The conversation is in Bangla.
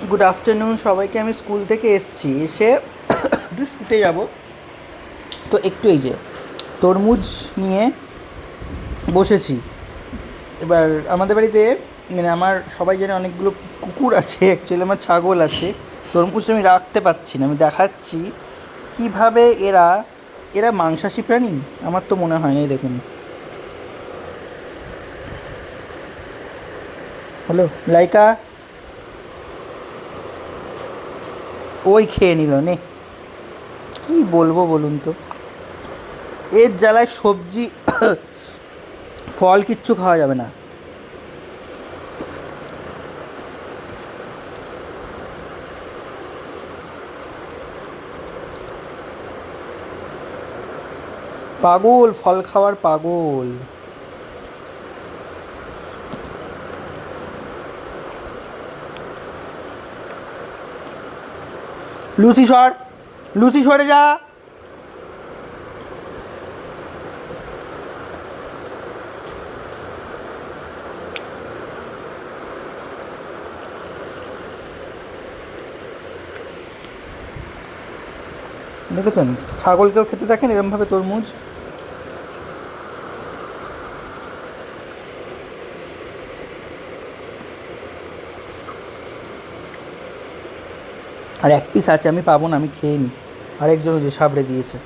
গুড আফটারনুন সবাইকে। আমি স্কুল থেকে এসছি, এসে একটু শুতে যাব, তো একটু এই যে তরমুজ নিয়ে বসেছি। এবার আমাদের বাড়িতে মানে আমার সবাই জানে অনেকগুলো কুকুর আছে, অ্যাকচুয়ালি আমার ছাগল আছে। তরমুজ আমি রাখতে পারছি না, আমি দেখাচ্ছি কীভাবে এরা এরা মাংসাশী প্রাণী, আমার তো মনে হয় না। এই দেখুন, হ্যালো লাইকা, ওই খেয়ে নিল নে। কী বলবো বলুন তো, এর জ্বালায় সবজি ফল কিচ্ছু খাওয়া যাবে না। পাগল, ফল খাওয়ার পাগল। লুসি সর, লুসি সরে যা। দেখেছেন, ছাগলকেও খেতে দেখেন এরমভাবে তরমুজ। আর এক পিস আছে, আমি পাবো না, আমি খেয়ে নিই। আরেকজন যে সাবড়ে দিয়েছে।